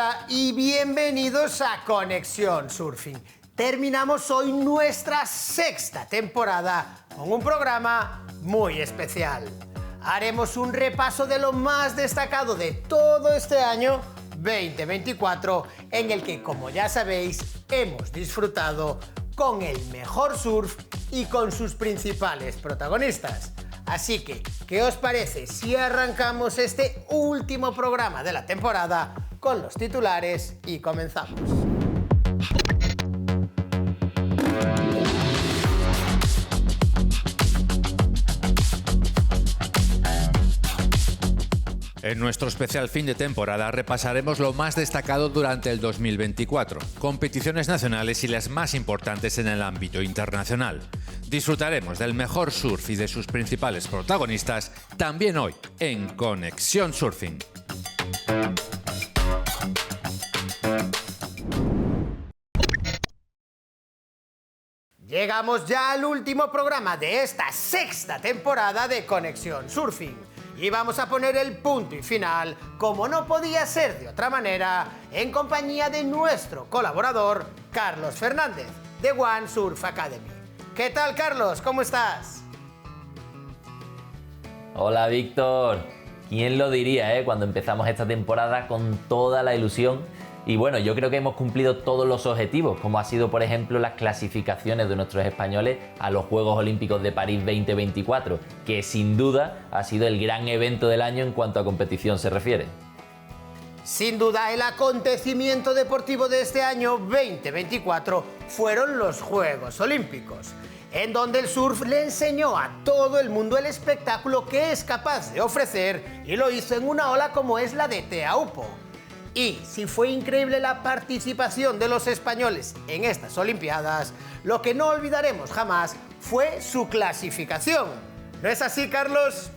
Hola y bienvenidos a Conexión Surfing. Terminamos hoy nuestra sexta temporada con un programa muy especial. Haremos un repaso de lo más destacado de todo este año 2024, en el que, como ya sabéis, hemos disfrutado con el mejor surf y con sus principales protagonistas. Así que, ¿qué os parece si arrancamos este último programa de la temporada con los titulares y comenzamos? En nuestro especial fin de temporada repasaremos lo más destacado durante el 2024, competiciones nacionales y las más importantes en el ámbito internacional. Disfrutaremos del mejor surf y de sus principales protagonistas también hoy en Conexión Surfing. Llegamos ya al último programa de esta sexta temporada de Conexión Surfing. Y vamos a poner el punto y final, como no podía ser de otra manera, en compañía de nuestro colaborador, Carlos Fernández, de One Surf Academy. ¿Qué tal, Carlos? ¿Cómo estás? Hola, Víctor. ¿Quién lo diría, cuando empezamos esta temporada con toda la ilusión? Y bueno, yo creo que hemos cumplido todos los objetivos, como ha sido, por ejemplo, las clasificaciones de nuestros españoles a los Juegos Olímpicos de París 2024, que sin duda ha sido el gran evento del año en cuanto a competición se refiere. Sin duda, el acontecimiento deportivo de este año 2024 fueron los Juegos Olímpicos, en donde el surf le enseñó a todo el mundo el espectáculo que es capaz de ofrecer, y lo hizo en una ola como es la de Teahupo'o. Y si fue increíble la participación de los españoles en estas Olimpiadas, lo que no olvidaremos jamás fue su clasificación. ¿No es así, Carlos?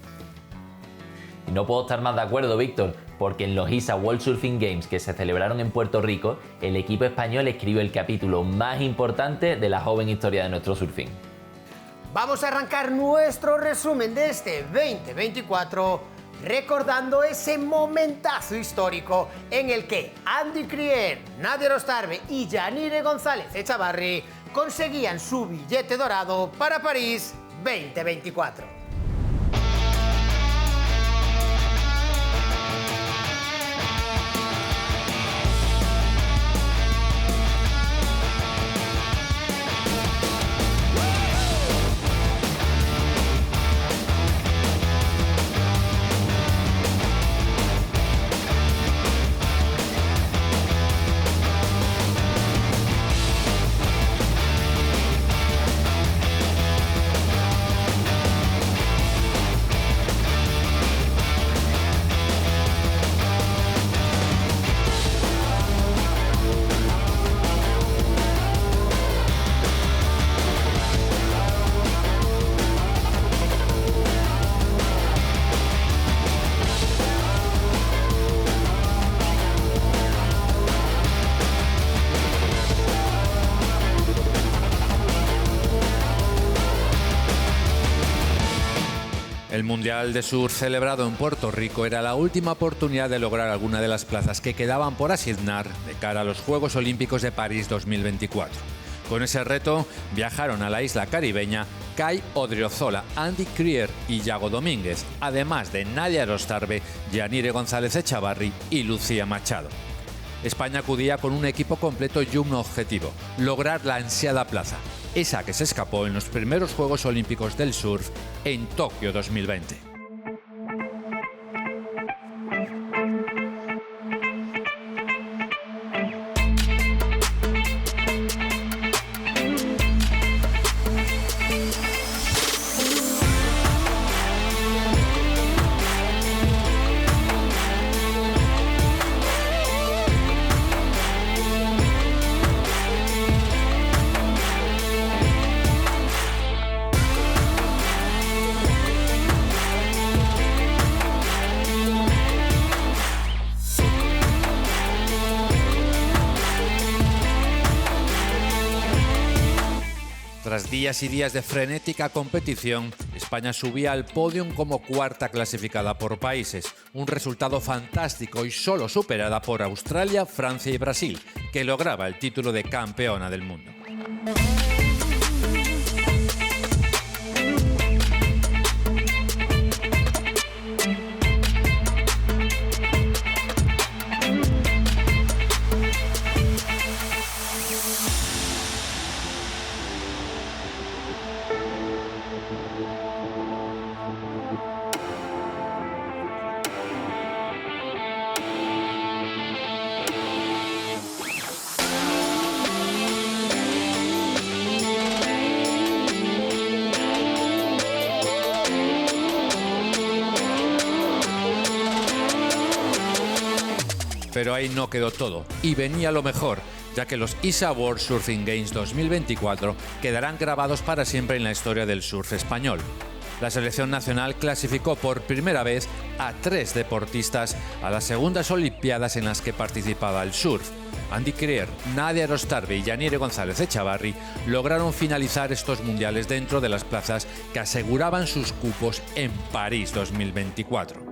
Y no puedo estar más de acuerdo, Víctor, porque en los ISA World Surfing Games que se celebraron en Puerto Rico, el equipo español escribió el capítulo más importante de la joven historia de nuestro surfing. Vamos a arrancar nuestro resumen de este 2024 recordando ese momentazo histórico en el que Andy Krier, Nadia Erostarbe y Yanire González Echavarri conseguían su billete dorado para París 2024. El Mundial de Surf celebrado en Puerto Rico era la última oportunidad de lograr alguna de las plazas que quedaban por asignar de cara a los Juegos Olímpicos de París 2024. Con ese reto viajaron a la isla caribeña Kai Odriozola, Andy Krier y Yago Domínguez, además de Nadia Erostarbe, Yanire González Echavarri y Lucía Machado. España acudía con un equipo completo y un objetivo: lograr la ansiada plaza, esa que se escapó en los primeros Juegos Olímpicos del Surf en Tokio 2020. días y días de frenética competición, España subía al podium como cuarta clasificada por países, un resultado fantástico y solo superada por Australia, Francia y Brasil, que lograba el título de campeona del mundo. Pero ahí no quedó todo, y venía lo mejor, ya que los ISA World Surfing Games 2024 quedarán grabados para siempre en la historia del surf español. La selección nacional clasificó por primera vez a 3 deportistas a las segundas Olimpiadas en las que participaba el surf. Andy Krier, Nadia Erostarbe y Yanire González Echavarri lograron finalizar estos mundiales dentro de las plazas que aseguraban sus cupos en París 2024.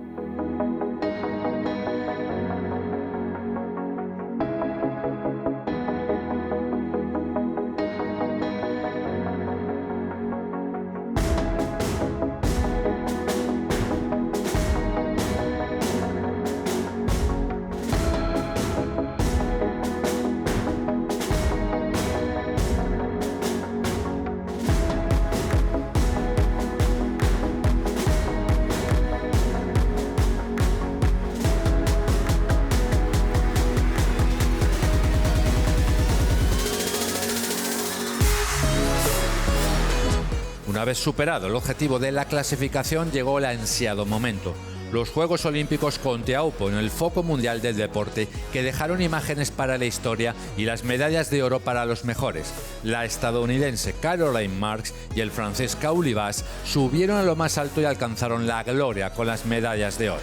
Una vez superado el objetivo de la clasificación, llegó el ansiado momento. Los Juegos Olímpicos con Teahupoo en el foco mundial del deporte, que dejaron imágenes para la historia y las medallas de oro para los mejores. La estadounidense Caroline Marks y el francés Kaouli Vass subieron a lo más alto y alcanzaron la gloria con las medallas de oro.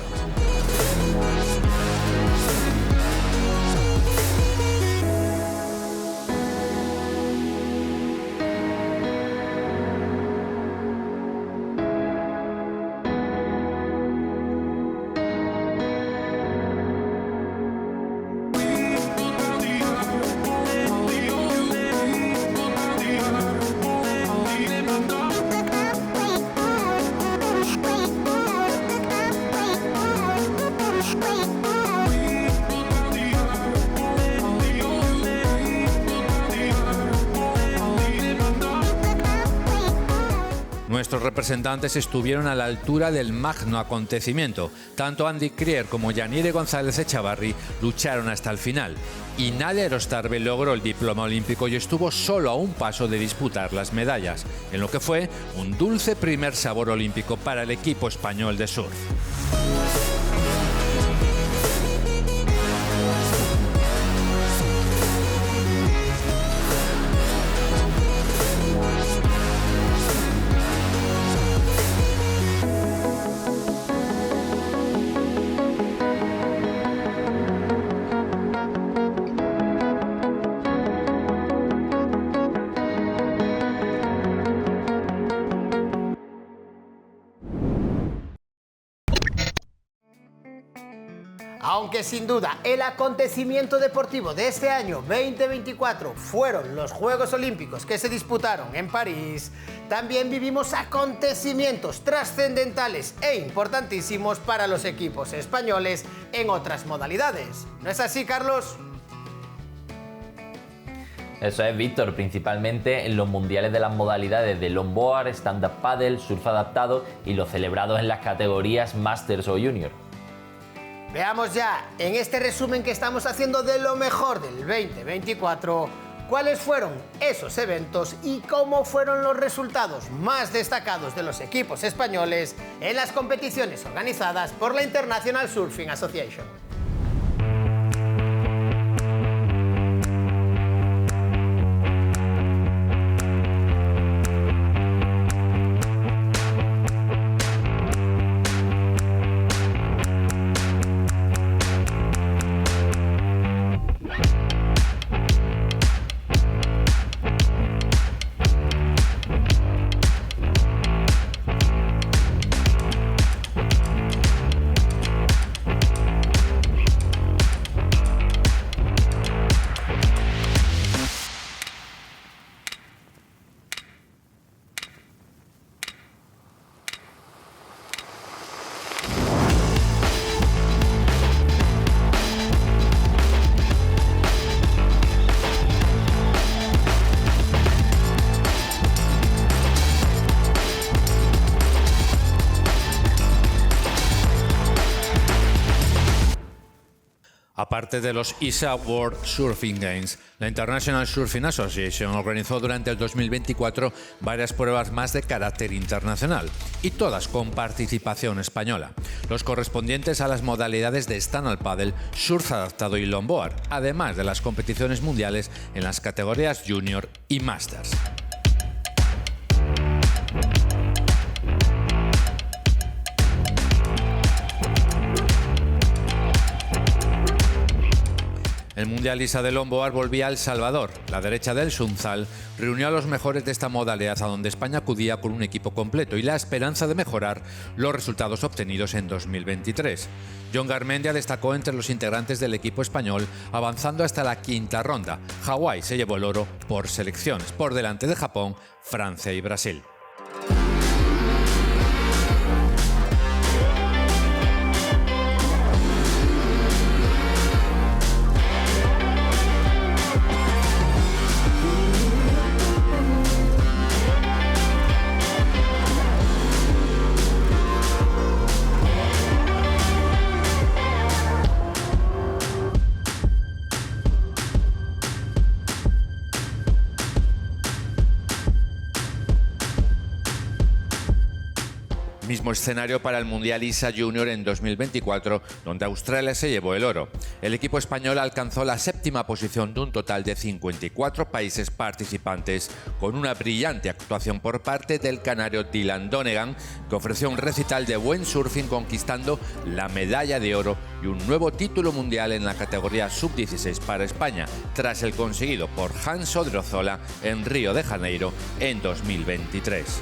Nuestros representantes estuvieron a la altura del magno acontecimiento. Tanto Andy Krier como Yanire González Echavarri lucharon hasta el final. Y Nadia Erostarbe logró el diploma olímpico y estuvo solo a un paso de disputar las medallas, en lo que fue un dulce primer sabor olímpico para el equipo español de surf. Aunque sin duda el acontecimiento deportivo de este año 2024 fueron los Juegos Olímpicos que se disputaron en París, también vivimos acontecimientos trascendentales e importantísimos para los equipos españoles en otras modalidades. ¿No es así, Carlos? Eso es, Víctor, principalmente en los mundiales de las modalidades de longboard, stand-up paddle, surf adaptado y los celebrados en las categorías Masters o Junior. Veamos ya, en este resumen que estamos haciendo de lo mejor del 2024, cuáles fueron esos eventos y cómo fueron los resultados más destacados de los equipos españoles en las competiciones organizadas por la International Surfing Association. Aparte de los ISA World Surfing Games, la International Surfing Association organizó durante el 2024 varias pruebas más de carácter internacional, y todas con participación española, los correspondientes a las modalidades de stand-up paddle, surf adaptado y longboard, además de las competiciones mundiales en las categorías Junior y Masters. El Mundial ISA de longboard volvía a El Salvador. La derecha del Sunzal reunió a los mejores de esta modalidad, a donde España acudía con un equipo completo y la esperanza de mejorar los resultados obtenidos en 2023. John Garmendia destacó entre los integrantes del equipo español, avanzando hasta la quinta ronda. Hawái se llevó el oro por selecciones, por delante de Japón, Francia y Brasil. Mismo escenario para el Mundial ISA Junior en 2024, donde Australia se llevó el oro. El equipo español alcanzó la séptima posición de un total de 54 países participantes, con una brillante actuación por parte del canario Dylan Donegan, que ofreció un recital de buen surfing, conquistando la medalla de oro y un nuevo título mundial en la categoría sub-16 para España, tras el conseguido por Hans Odriozola en Río de Janeiro en 2023.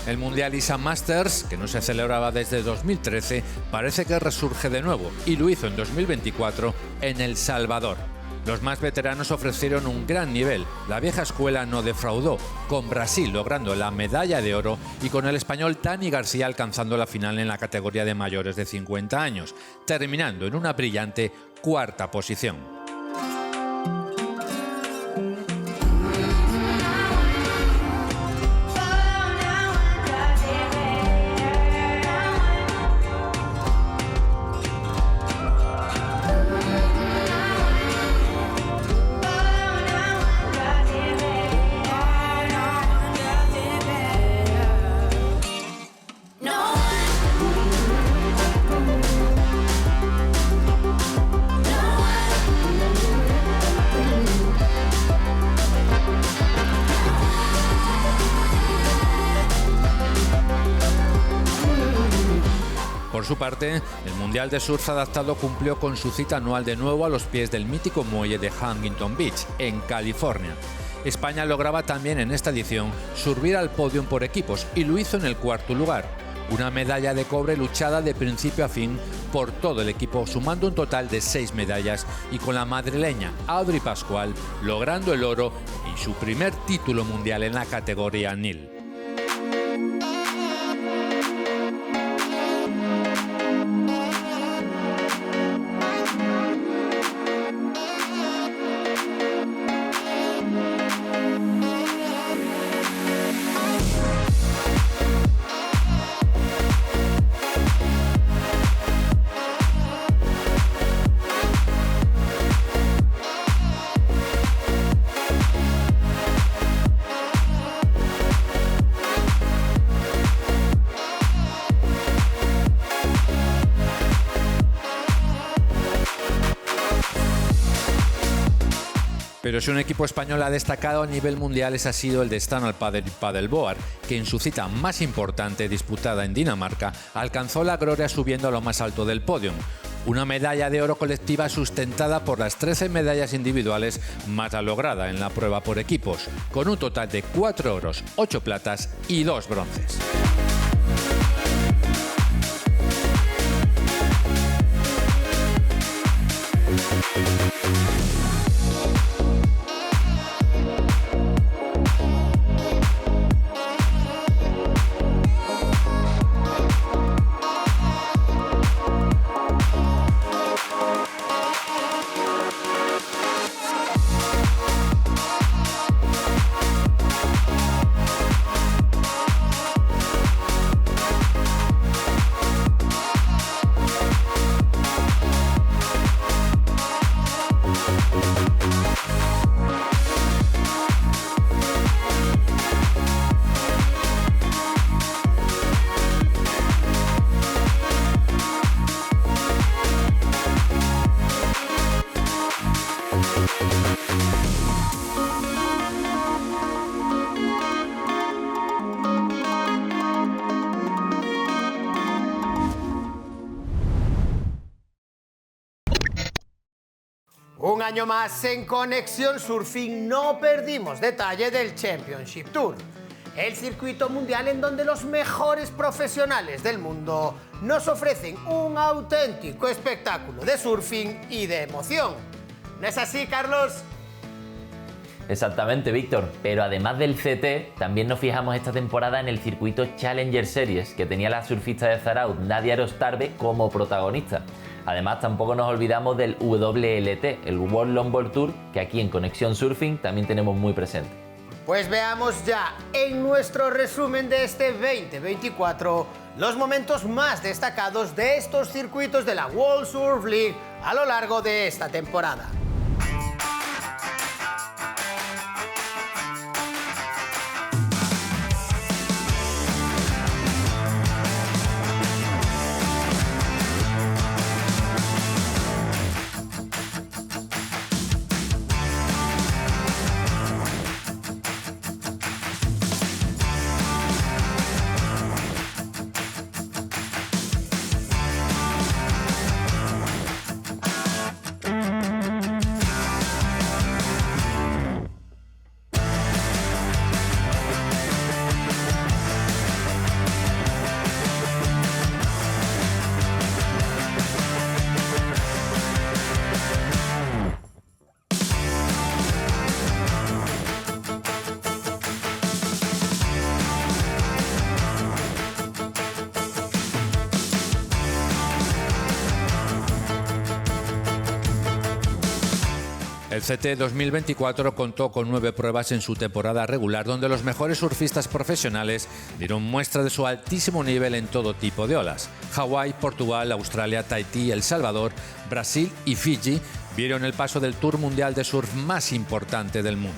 El Mundial ISA Masters, que no se celebraba desde 2013, parece que resurge de nuevo, y lo hizo en 2024 en El Salvador. Los más veteranos ofrecieron un gran nivel. La vieja escuela no defraudó, con Brasil logrando la medalla de oro y con el español Dani García alcanzando la final en la categoría de mayores de 50 años, terminando en una brillante cuarta posición. Por su parte, el Mundial de Surf Adaptado cumplió con su cita anual de nuevo a los pies del mítico muelle de Huntington Beach, en California. España lograba también en esta edición subir al podio por equipos, y lo hizo en el cuarto lugar. Una medalla de cobre luchada de principio a fin por todo el equipo, sumando un total de 6 medallas, y con la madrileña Audrey Pascual logrando el oro y su primer título mundial en la categoría NIL. Pero si un equipo español ha destacado a nivel mundial, ese ha sido el de stand-up paddle y paddleboard, que en su cita más importante, disputada en Dinamarca, alcanzó la gloria subiendo a lo más alto del podio. una medalla de oro colectiva sustentada por las 13 medallas individuales más la lograda en la prueba por equipos, con un total de 4 oros, 8 platas y 2 bronces. Un año más en Conexión Surfing no perdimos detalle del Championship Tour, el circuito mundial en donde los mejores profesionales del mundo nos ofrecen un auténtico espectáculo de surfing y de emoción. ¿No es así, Carlos? Exactamente, Víctor, pero además del CT, también nos fijamos esta temporada en el circuito Challenger Series, que tenía la surfista de Zarauz, Nadia Erostarbe, como protagonista. Además, tampoco nos olvidamos del WLT, el World Longboard Tour, que aquí en Conexión Surfing también tenemos muy presente. Pues veamos ya en nuestro resumen de este 2024 los momentos más destacados de estos circuitos de la World Surf League a lo largo de esta temporada. El CT 2024 contó con 9 pruebas en su temporada regular, donde los mejores surfistas profesionales dieron muestra de su altísimo nivel en todo tipo de olas. Hawái, Portugal, Australia, Tahití, El Salvador, Brasil y Fiji vieron el paso del Tour Mundial de Surf más importante del mundo.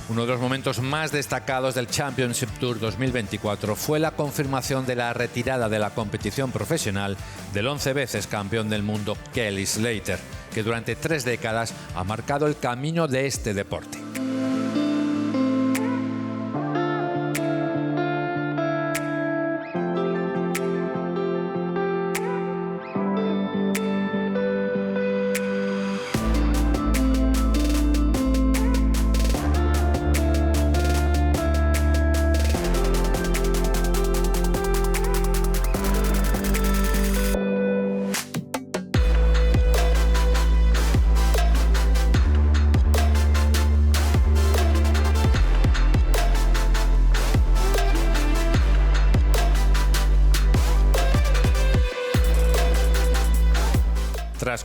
Uno de los momentos más destacados del Championship Tour 2024 fue la confirmación de la retirada de la competición profesional del 11 veces campeón del mundo Kelly Slater, que durante 3 décadas ha marcado el camino de este deporte.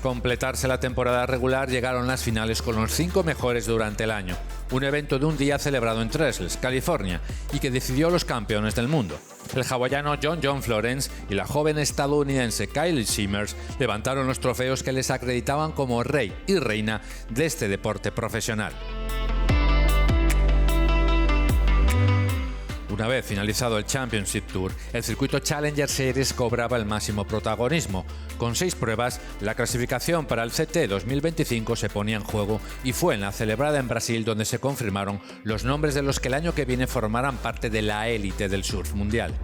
completarse la temporada regular llegaron las finales con los 5 mejores durante el año, un evento de un día celebrado en Tresles, California, y que decidió los campeones del mundo. El hawaiano John Florence y la joven estadounidense Kylie Shimmers levantaron los trofeos que les acreditaban como rey y reina de este deporte profesional. Una vez finalizado el Championship Tour, el circuito Challenger Series cobraba el máximo protagonismo. Con 6 pruebas, la clasificación para el CT 2025 se ponía en juego y fue en la celebrada en Brasil donde se confirmaron los nombres de los que el año que viene formarán parte de la élite del surf mundial.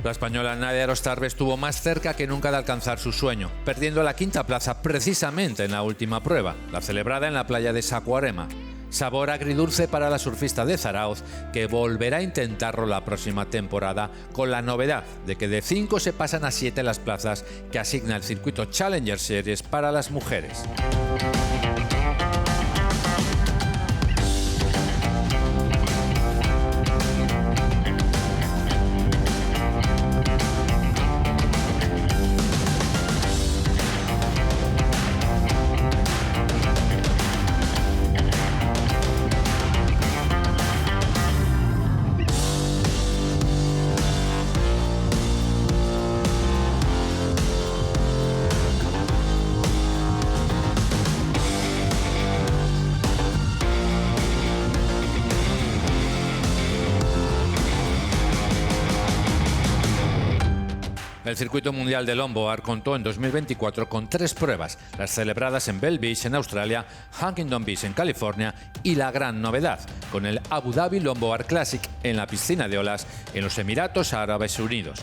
La española Nadia Erostarbe estuvo más cerca que nunca de alcanzar su sueño, perdiendo la 5ª plaza precisamente en la última prueba, la celebrada en la playa de Saquarema. Sabor agridulce para la surfista de Zarauz, que volverá a intentarlo la próxima temporada, con la novedad de que de 5 se pasan a 7 las plazas que asigna el circuito Challenger Series para las mujeres. El circuito mundial de longboard contó en 2024 con 3 pruebas, las celebradas en Bell Beach en Australia, Huntington Beach en California y la gran novedad, con el Abu Dhabi Longboard Classic en la piscina de olas en los Emiratos Árabes Unidos.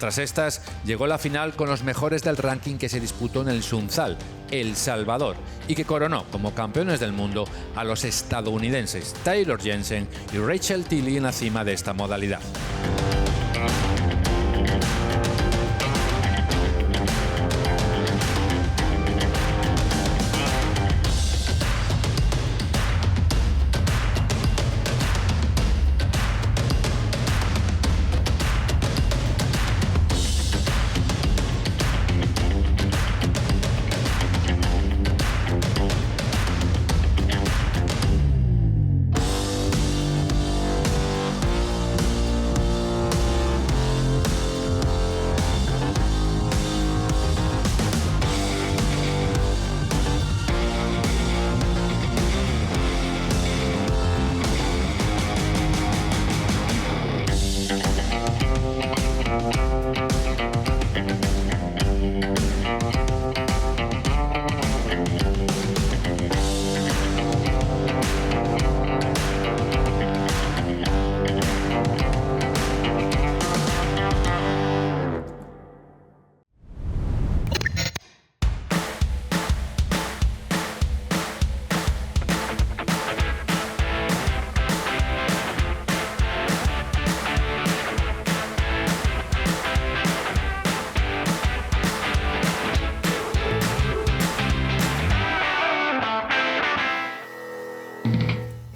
Tras estas, llegó la final con los mejores del ranking que se disputó en el Sunzal, El Salvador, y que coronó como campeones del mundo a los estadounidenses Taylor Jensen y Rachel Tilly en la cima de esta modalidad.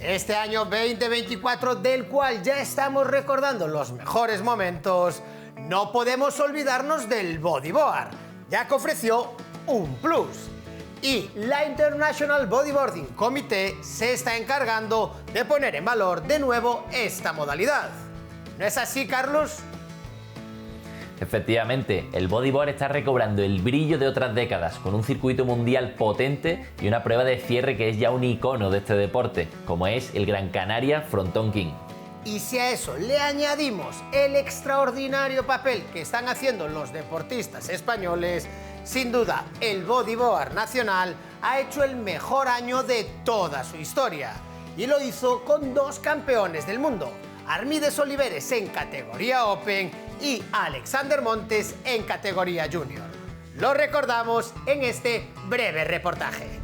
Este año 2024, del cual ya estamos recordando los mejores momentos, no podemos olvidarnos del bodyboard, ya que ofreció un plus. Y la International Bodyboarding Committee se está encargando de poner en valor de nuevo esta modalidad. ¿No es así, Carlos? Efectivamente, el bodyboard está recobrando el brillo de otras décadas, con un circuito mundial potente y una prueba de cierre que es ya un icono de este deporte, como es el Gran Canaria Fronton King. Y si a eso le añadimos el extraordinario papel que están haciendo los deportistas españoles, sin duda el bodyboard nacional ha hecho el mejor año de toda su historia. y lo hizo con 2 campeones del mundo, Armides Oliveres en categoría Open y Alexander Montes en categoría Junior. Lo recordamos en este breve reportaje.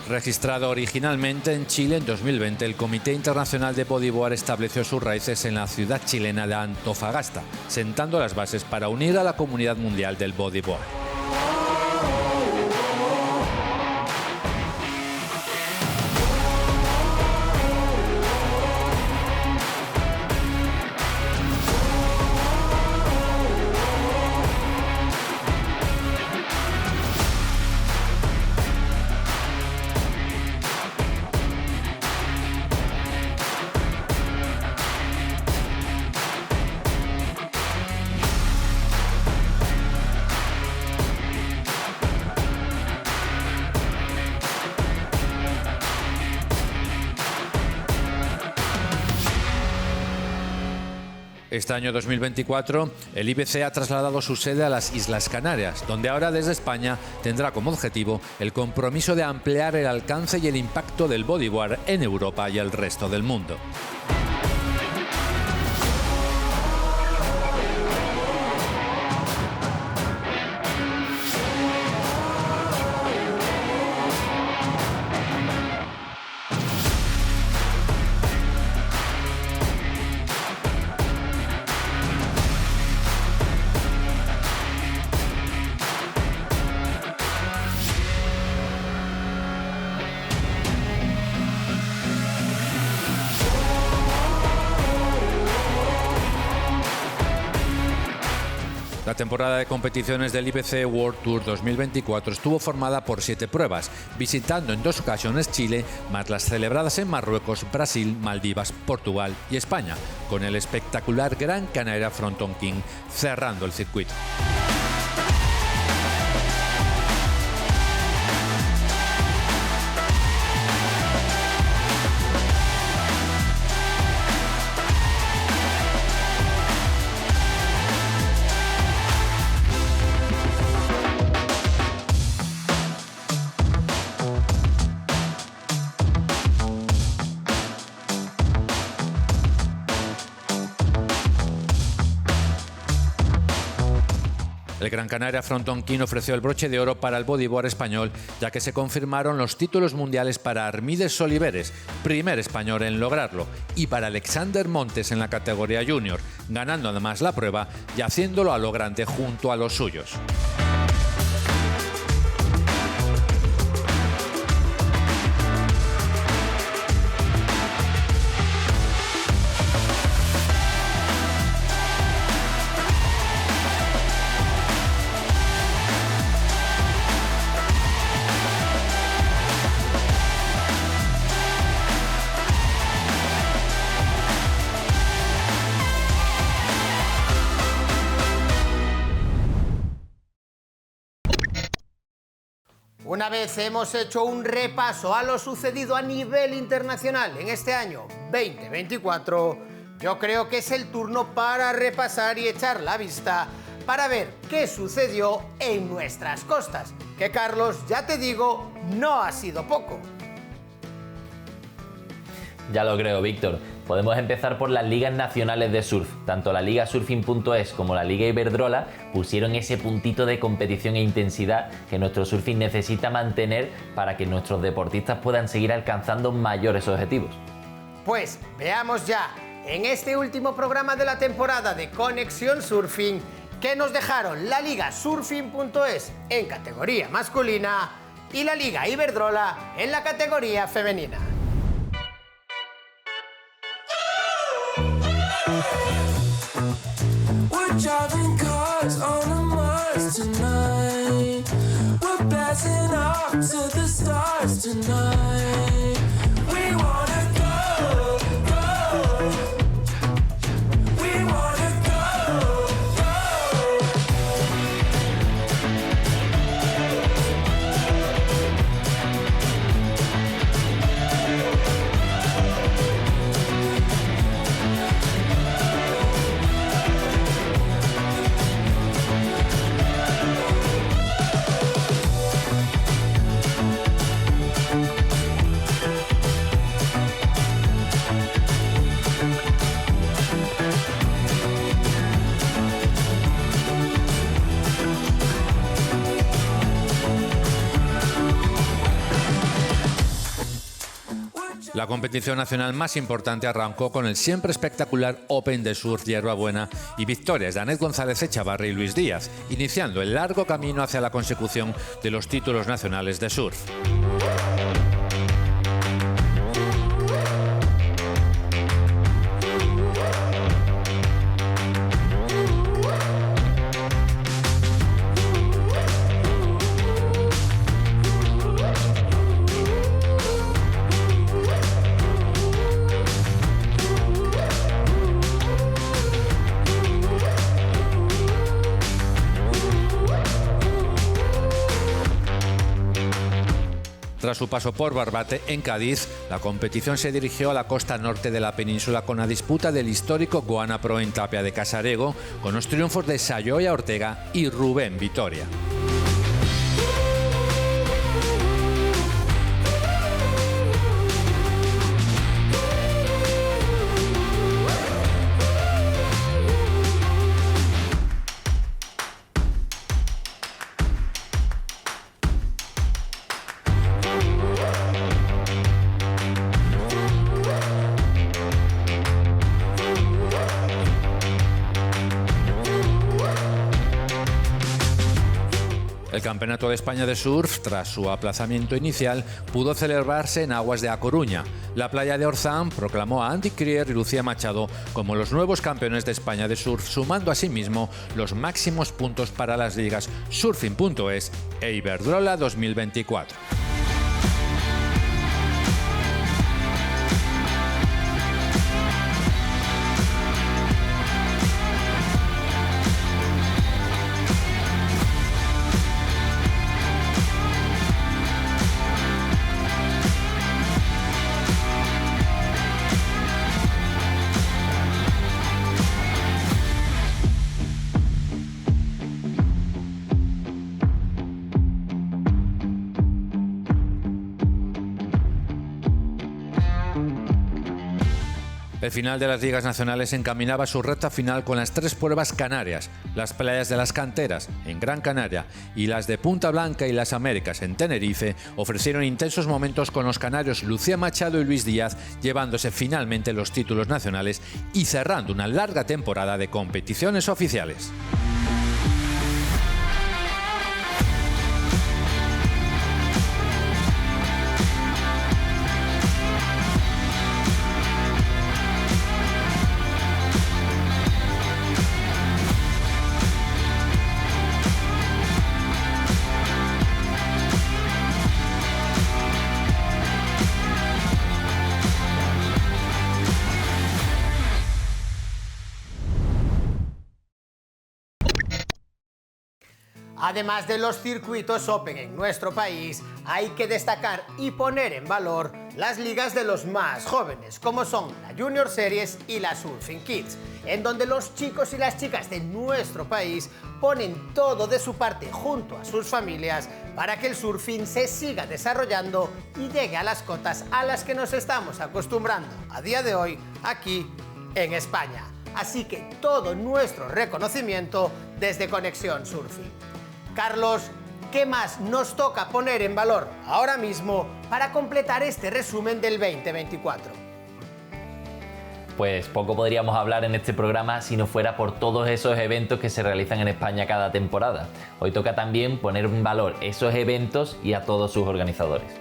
Registrado originalmente en Chile en 2020, el Comité Internacional de Bodyboard estableció sus raíces en la ciudad chilena de Antofagasta, sentando las bases para unir a la comunidad mundial del bodyboard. Este año 2024, el IBC ha trasladado su sede a las Islas Canarias, donde ahora desde España tendrá como objetivo el compromiso de ampliar el alcance y el impacto del bodyboard en Europa y el resto del mundo. La temporada de competiciones del IBC World Tour 2024 estuvo formada por 7 pruebas, visitando en 2 ocasiones Chile, más las celebradas en Marruecos, Brasil, Maldivas, Portugal y España, con el espectacular Gran Canaria Fronton King cerrando el circuito. El Gran Canaria Fronton King ofreció el broche de oro para el bodyboard español, ya que se confirmaron los títulos mundiales para Armides Oliveres, primer español en lograrlo, y para Alexander Montes en la categoría junior, ganando además la prueba y haciéndolo a lo grande junto a los suyos. Una vez hemos hecho un repaso a lo sucedido a nivel internacional en este año 2024, yo creo que es el turno para repasar y echar la vista para ver qué sucedió en nuestras costas, que Carlos, ya te digo, no ha sido poco. Ya lo creo, Víctor. Podemos empezar por las ligas nacionales de surf. Tanto la Liga Surfing.es como la Liga Iberdrola pusieron ese puntito de competición e intensidad que nuestro surfing necesita mantener para que nuestros deportistas puedan seguir alcanzando mayores objetivos. Pues veamos ya, en este último programa de la temporada de Conexión Surfing, que nos dejaron la Liga Surfing.es en categoría masculina y la Liga Iberdrola en la categoría femenina. We're driving cars on a Mars tonight. We're blasting off to the stars tonight. We wanna go, go. We wanna go, go. La competición nacional más importante arrancó con el siempre espectacular Open de Surf Hierbabuena y victorias de Anet González Echavarri y Luis Díaz, iniciando el largo camino hacia la consecución de los títulos nacionales de surf. Tras su paso por Barbate, en Cádiz, la competición se dirigió a la costa norte de la península con la disputa del histórico Goana Pro en Tapia de Casarego, con los triunfos de Sayoya Ortega y Rubén Vitoria. El Campeonato de España de Surf, tras su aplazamiento inicial, pudo celebrarse en aguas de A Coruña. La playa de Orzán proclamó a Andy Crier y Lucía Machado como los nuevos campeones de España de surf, sumando asimismo los máximos puntos para las ligas Surfing.es e Iberdrola 2024. El final de las ligas nacionales encaminaba su recta final con las tres pruebas canarias, las playas de las Canteras, en Gran Canaria, y las de Punta Blanca y las Américas, en Tenerife, ofrecieron intensos momentos con los canarios Lucía Machado y Luis Díaz, llevándose finalmente los títulos nacionales y cerrando una larga temporada de competiciones oficiales. Además de los circuitos Open en nuestro país, hay que destacar y poner en valor las ligas de los más jóvenes, como son la Junior Series y la Surfing Kids, en donde los chicos y las chicas de nuestro país ponen todo de su parte junto a sus familias para que el surfing se siga desarrollando y llegue a las cotas a las que nos estamos acostumbrando a día de hoy aquí en España. Así que todo nuestro reconocimiento desde Conexión Surfing. Carlos, ¿qué más nos toca poner en valor ahora mismo para completar este resumen del 2024? Pues poco podríamos hablar en este programa si no fuera por todos esos eventos que se realizan en España cada temporada. Hoy toca también poner en valor esos eventos y a todos sus organizadores.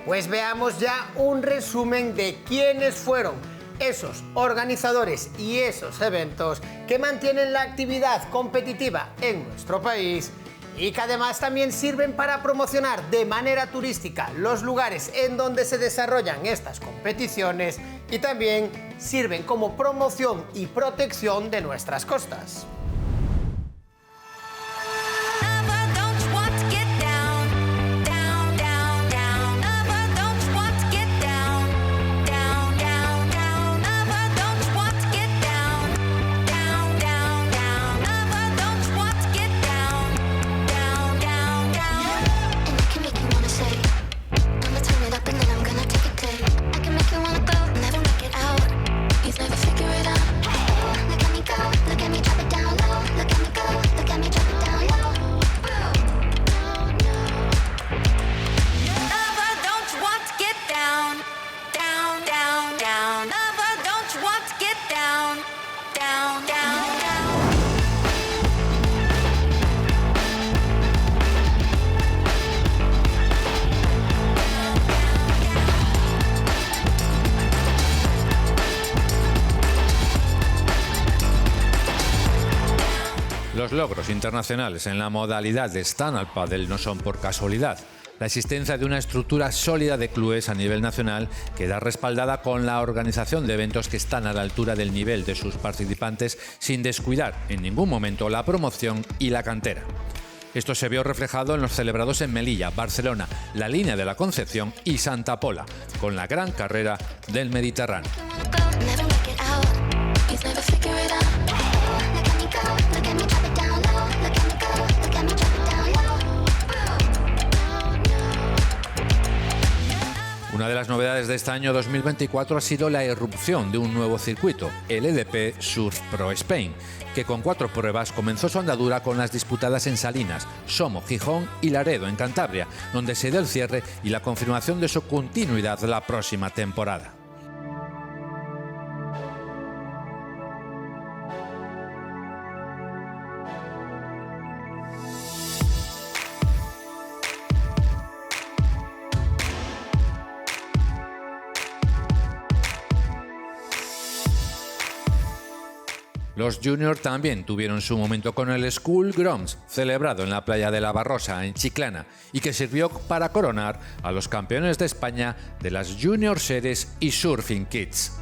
Pues veamos ya un resumen de quiénes fueron esos organizadores y esos eventos que mantienen la actividad competitiva en nuestro país y que además también sirven para promocionar de manera turística los lugares en donde se desarrollan estas competiciones y también sirven como promoción y protección de nuestras costas. Los logros internacionales en la modalidad de stand-up paddle no son por casualidad. La existencia de una estructura sólida de clubes a nivel nacional queda respaldada con la organización de eventos que están a la altura del nivel de sus participantes sin descuidar en ningún momento la promoción y la cantera. Esto se vio reflejado en los celebrados en Melilla, Barcelona, la Línea de la Concepción y Santa Pola, con la gran carrera del Mediterráneo. Una de las novedades de este año 2024 ha sido la irrupción de un nuevo circuito, el EDP Surf Pro Spain, que con 4 pruebas comenzó su andadura con las disputadas en Salinas, Somo, Gijón y Laredo, en Cantabria, donde se dio el cierre y la confirmación de su continuidad la próxima temporada. Los Junior también tuvieron su momento con el School Grounds, celebrado en la playa de La Barrosa, en Chiclana, y que sirvió para coronar a los campeones de España de las Junior Series y Surfing Kids.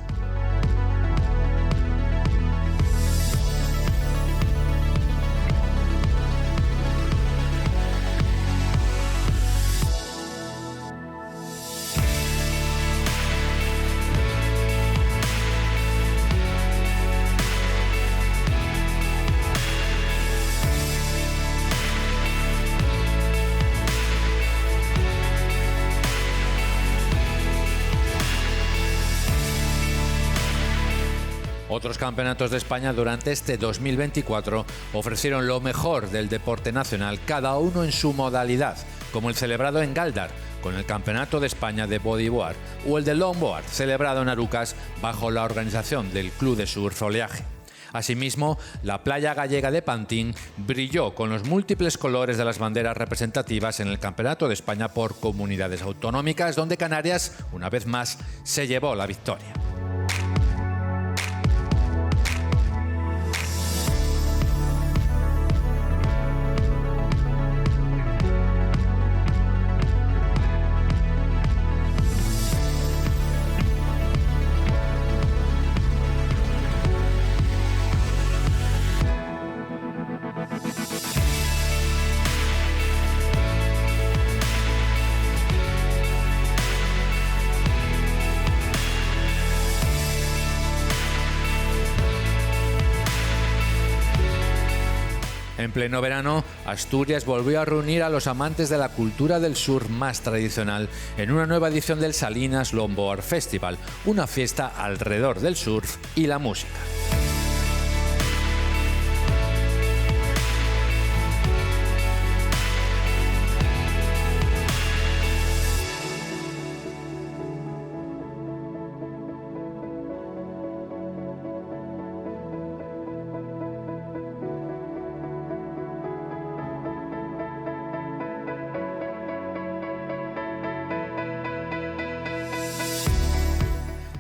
Otros campeonatos de España durante este 2024 ofrecieron lo mejor del deporte nacional, cada uno en su modalidad, como el celebrado en Galdar, con el Campeonato de España de Bodyboard, o el de Longboard, celebrado en Arucas, bajo la organización del Club de Surf Oleaje. Asimismo, la playa gallega de Pantín brilló con los múltiples colores de las banderas representativas en el Campeonato de España por comunidades autonómicas, donde Canarias, una vez más, se llevó la victoria. En pleno verano, Asturias volvió a reunir a los amantes de la cultura del surf más tradicional en una nueva edición del Salinas Longboard Festival, una fiesta alrededor del surf y la música.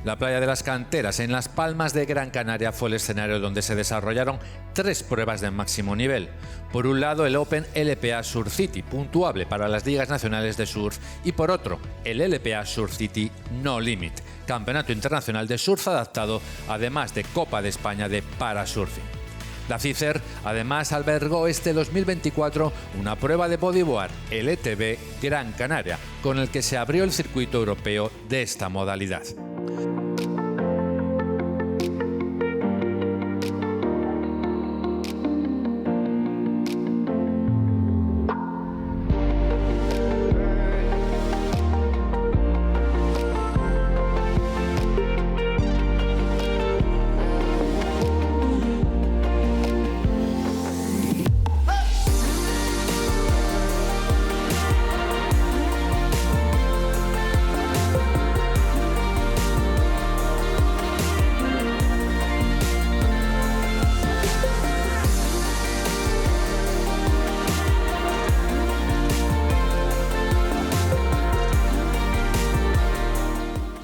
La playa de las Canteras, en Las Palmas de Gran Canaria, fue el escenario donde se desarrollaron 3 pruebas de máximo nivel. Por un lado, el Open LPA Surf City, puntuable para las ligas nacionales de surf, y por otro, el LPA Surf City No Limit, campeonato internacional de surf adaptado, además de Copa de España de Parasurfing. La CICER además albergó este 2024 una prueba de bodyboard, el ETB Gran Canaria, con el que se abrió el circuito europeo de esta modalidad.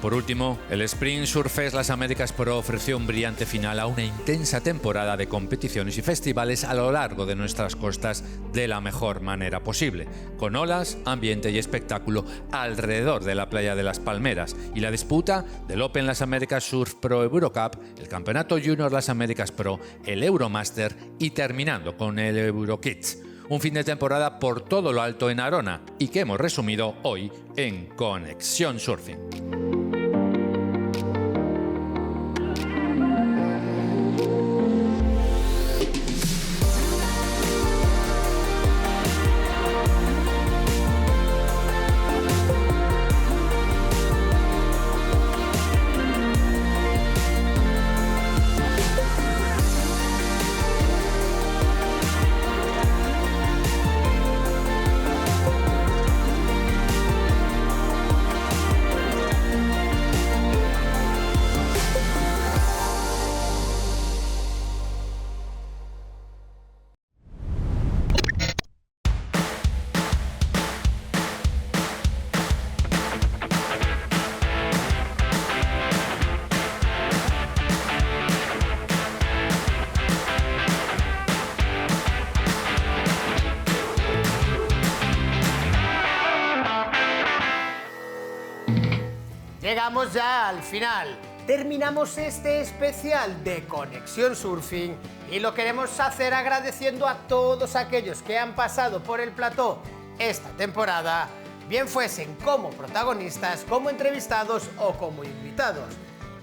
Por último, el Spring Surfest Las Américas Pro ofreció un brillante final a una intensa temporada de competiciones y festivales a lo largo de nuestras costas de la mejor manera posible, con olas, ambiente y espectáculo alrededor de la playa de Las Palmeras y la disputa del Open Las Américas Surf Pro Eurocup, el Campeonato Junior Las Américas Pro, el Euromaster y terminando con el Eurokids. Un fin de temporada por todo lo alto en Arona y que hemos resumido hoy en Conexión Surfing. Llegamos ya al final. Terminamos este especial de Conexión Surfing y lo queremos hacer agradeciendo a todos aquellos que han pasado por el plató esta temporada, bien fuesen como protagonistas, como entrevistados o como invitados.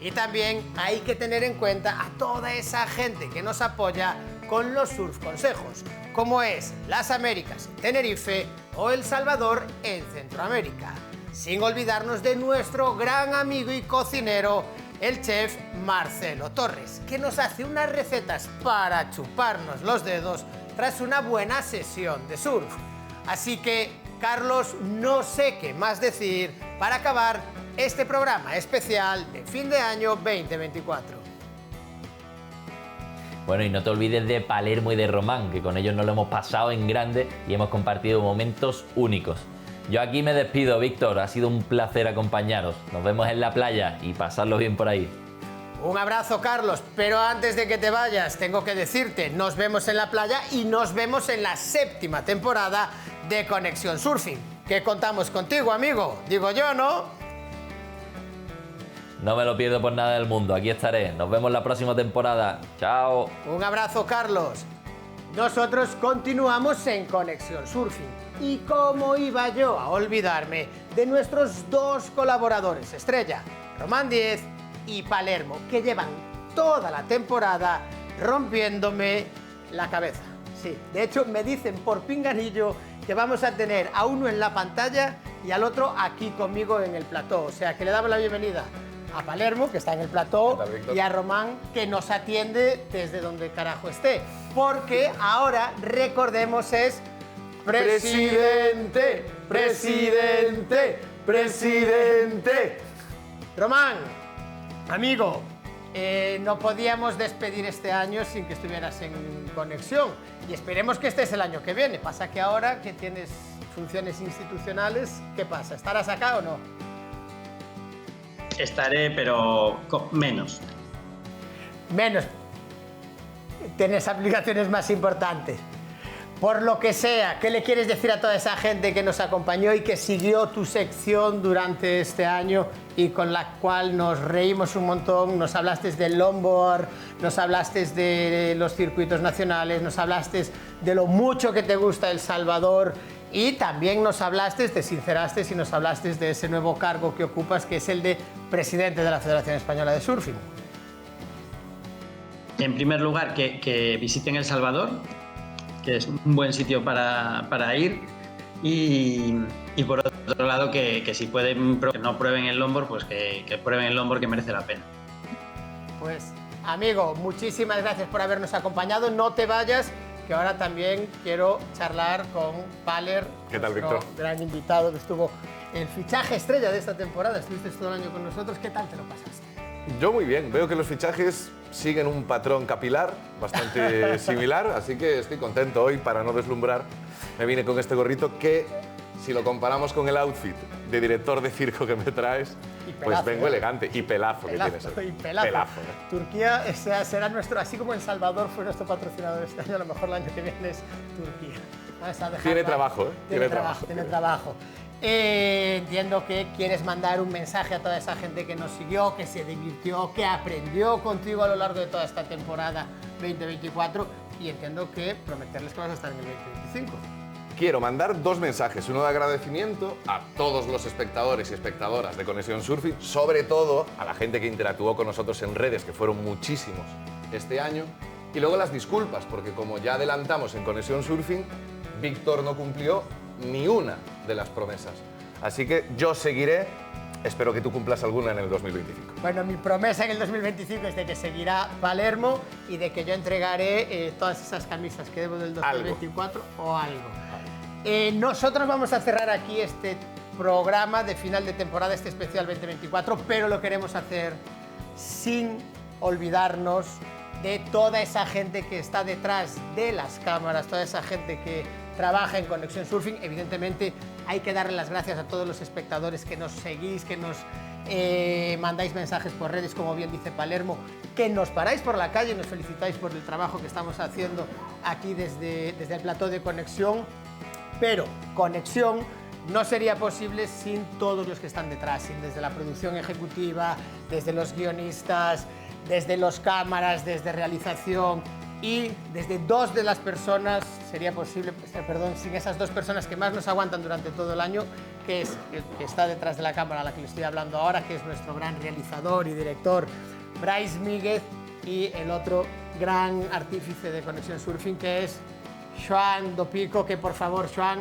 Y también hay que tener en cuenta a toda esa gente que nos apoya con los surf consejos, como es Las Américas en Tenerife o El Salvador en Centroamérica. Sin olvidarnos de nuestro gran amigo y cocinero, el chef Marcelo Torres, que nos hace unas recetas para chuparnos los dedos tras una buena sesión de surf. Así que, Carlos, no sé qué más decir para acabar este programa especial de fin de año 2024. Bueno, y no te olvides de Palermo y de Román, que con ellos nos lo hemos pasado en grande y hemos compartido momentos únicos. Yo aquí me despido, Víctor. Ha sido un placer acompañaros. Nos vemos en la playa y pasarlo bien por ahí. Un abrazo, Carlos, pero antes de que te vayas, tengo que decirte, nos vemos en la playa y nos vemos en la 7ª temporada de Conexión Surfing, que contamos contigo, amigo. Digo yo, ¿no? No me lo pierdo por nada del mundo. Aquí estaré. Nos vemos la próxima temporada. Chao. Un abrazo, Carlos. Nosotros continuamos en Conexión Surfing. Y cómo iba yo a olvidarme de nuestros 2 colaboradores estrella, Román Díez y Palermo, que llevan toda la temporada rompiéndome la cabeza. Sí, de hecho me dicen por pinganillo que vamos a tener a uno en la pantalla y al otro aquí conmigo en el plató. O sea que le damos la bienvenida a Palermo, que está en el plató, ¿Qué tal, Víctor? y a Román, que nos atiende desde donde carajo esté. Porque ahora, recordemos, es presidente, presidente, presidente. Román, amigo, no podíamos despedir este año sin que estuvieras en conexión y esperemos que estés el año que viene. Pasa que ahora que tienes funciones institucionales, ¿qué pasa? ¿Estarás acá o no? Estaré, pero menos. Menos. Tienes aplicaciones más importantes. Por lo que sea, ¿qué le quieres decir a toda esa gente que nos acompañó y que siguió tu sección durante este año y con la cual nos reímos un montón? Nos hablaste del longboard, nos hablaste de los circuitos nacionales, nos hablaste de lo mucho que te gusta El Salvador y también nos hablaste, te sinceraste y nos hablaste de ese nuevo cargo que ocupas, que es el de presidente de la Federación Española de Surfing. En primer lugar, que visiten El Salvador, que es un buen sitio para ir. Y por otro lado, que si pueden, que no prueben el longboard, pues que prueben el longboard, que merece la pena. Pues, amigo, muchísimas gracias por habernos acompañado. No te vayas, que ahora también quiero charlar con Paler, ¿Qué tal, nuestro Víctor? gran invitado que estuvo el fichaje estrella de esta temporada. Estuviste todo el año con nosotros. ¿Qué tal te lo pasaste? Yo muy bien, veo que los fichajes siguen un patrón capilar bastante similar, así que estoy contento hoy. Para no deslumbrar, me vine con este gorrito que, si lo comparamos con el outfit de director de circo que me traes, Y pelazo, pues vengo ¿eh? elegante. Y pelazo que tienes. Y pelazo. Pelazo, ¿eh? Turquía será nuestro, así como El Salvador fue nuestro patrocinador este año, a lo mejor el año que viene es Turquía. Vamos a dejarlo Tiene ahí. trabajo, ¿eh? Tiene trabajo, tiene trabajo. Entiendo que quieres mandar un mensaje a toda esa gente que nos siguió, que se divirtió, que aprendió contigo a lo largo de toda esta temporada 2024 y entiendo que prometerles que vas a estar en el 2025. Quiero mandar dos mensajes, uno de agradecimiento a todos los espectadores y espectadoras de Conexión Surfing, sobre todo a la gente que interactuó con nosotros en redes, que fueron muchísimos este año, y luego las disculpas, porque como ya adelantamos en Conexión Surfing, Víctor no cumplió ni una de las promesas. Así que yo seguiré, espero que tú cumplas alguna en el 2025. Bueno, mi promesa en el 2025 es de que seguirá Palermo y de que yo entregaré todas esas camisas que debo del 2024 o algo. Nosotros vamos a cerrar aquí este programa de final de temporada, este especial 2024, pero lo queremos hacer sin olvidarnos de toda esa gente que está detrás de las cámaras, toda esa gente que trabaja en Conexión Surfing. Evidentemente hay que darle las gracias a todos los espectadores que nos seguís, que nos mandáis mensajes por redes, como bien dice Palermo, que nos paráis por la calle y nos felicitáis por el trabajo que estamos haciendo aquí desde el plató de Conexión. Pero Conexión no sería posible sin todos los que están detrás, sin desde la producción ejecutiva, desde los guionistas, desde los cámaras, desde realización y desde dos de las personas, sería posible, sin esas dos personas que más nos aguantan durante todo el año, que es el que está detrás de la cámara a la que le estoy hablando ahora, que es nuestro gran realizador y director, Bryce Míguez, y el otro gran artífice de Conexión Surfing, que es Joan Dopico, que por favor, Joan,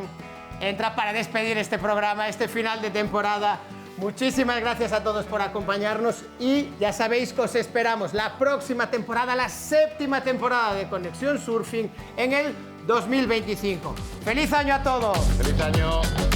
entra para despedir este programa, este final de temporada. Muchísimas gracias a todos por acompañarnos y ya sabéis que os esperamos la próxima temporada, la 7ª temporada de Conexión Surfing en el 2025. ¡Feliz año a todos! ¡Feliz año!